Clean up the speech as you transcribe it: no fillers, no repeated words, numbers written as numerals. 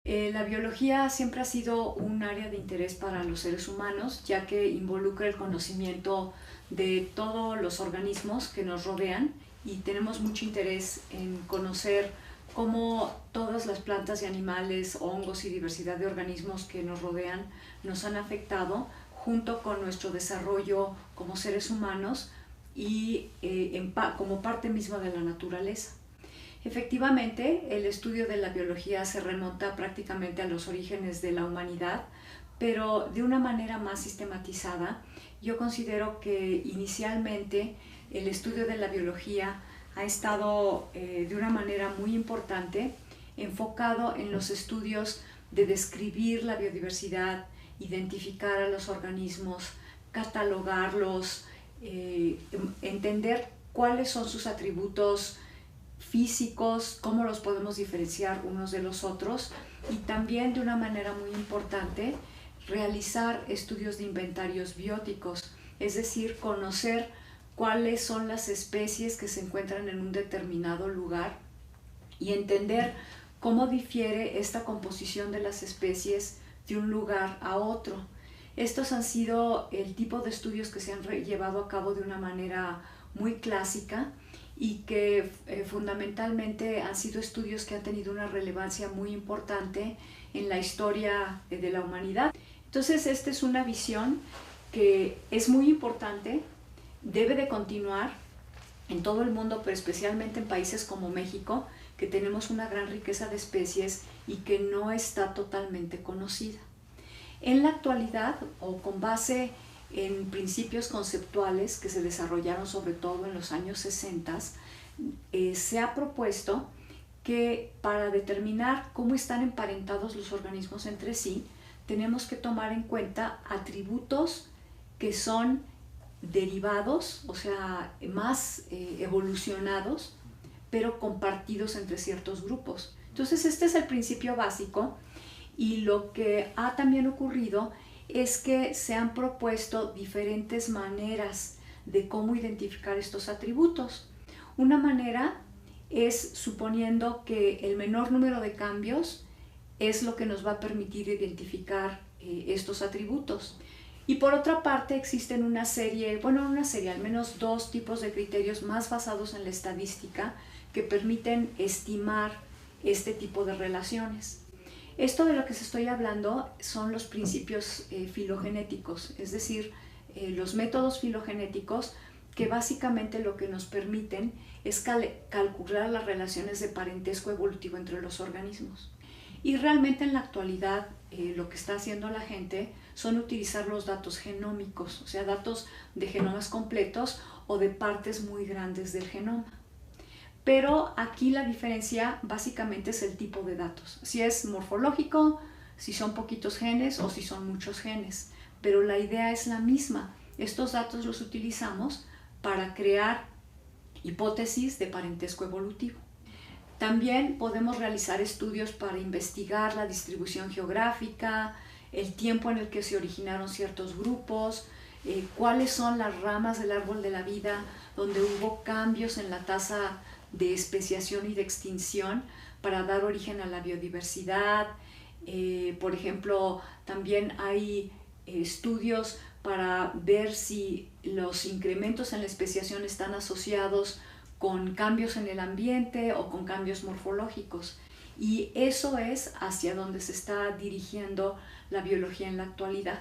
La biología siempre ha sido un área de interés para los seres humanos, ya que involucra el conocimiento de todos los organismos que nos rodean y tenemos mucho interés en conocer cómo todas las plantas y animales, hongos y diversidad de organismos que nos rodean nos han afectado junto con nuestro desarrollo como seres humanos y como parte misma de la naturaleza. Efectivamente, el estudio de la biología se remonta prácticamente a los orígenes de la humanidad, pero de una manera más sistematizada. Yo considero que inicialmente el estudio de la biología ha estado de una manera muy importante enfocado en los estudios de describir la biodiversidad, identificar a los organismos, catalogarlos, entender cuáles son sus atributos físicos, cómo los podemos diferenciar unos de los otros y también de una manera muy importante realizar estudios de inventarios bióticos, es decir, conocer cuáles son las especies que se encuentran en un determinado lugar y entender cómo difiere esta composición de las especies de un lugar a otro. Estos han sido el tipo de estudios que se han llevado a cabo de una manera muy clásica y que fundamentalmente han sido estudios que han tenido una relevancia muy importante en la historia de la humanidad. Entonces, esta es una visión que es muy importante, debe de continuar en todo el mundo, pero especialmente en países como México, que tenemos una gran riqueza de especies y que no está totalmente conocida. En la actualidad, o con base en principios conceptuales que se desarrollaron sobre todo en los años 60, se ha propuesto que para determinar cómo están emparentados los organismos entre sí, tenemos que tomar en cuenta atributos que son derivados, o sea, más evolucionados, pero compartidos entre ciertos grupos. Entonces, este es el principio básico y lo que ha también ocurrido es que se han propuesto diferentes maneras de cómo identificar estos atributos. Una manera es suponiendo que el menor número de cambios es lo que nos va a permitir identificar estos atributos. Y por otra parte existen al menos dos tipos de criterios más basados en la estadística que permiten estimar este tipo de relaciones. Esto de lo que se estoy hablando son los principios filogenéticos, es decir, los métodos filogenéticos que básicamente lo que nos permiten es calcular las relaciones de parentesco evolutivo entre los organismos. Y realmente en la actualidad lo que está haciendo la gente son utilizar los datos genómicos, o sea, datos de genomas completos o de partes muy grandes del genoma. Pero aquí la diferencia básicamente es el tipo de datos, si es morfológico, si son poquitos genes o si son muchos genes, pero la idea es la misma. Estos datos los utilizamos para crear hipótesis de parentesco evolutivo. También podemos realizar estudios para investigar la distribución geográfica, el tiempo en el que se originaron ciertos grupos, cuáles son las ramas del árbol de la vida donde hubo cambios en la tasa de especiación y de extinción para dar origen a la biodiversidad. Por ejemplo, también hay estudios para ver si los incrementos en la especiación están asociados con cambios en el ambiente o con cambios morfológicos. Y eso es hacia donde se está dirigiendo la biología en la actualidad.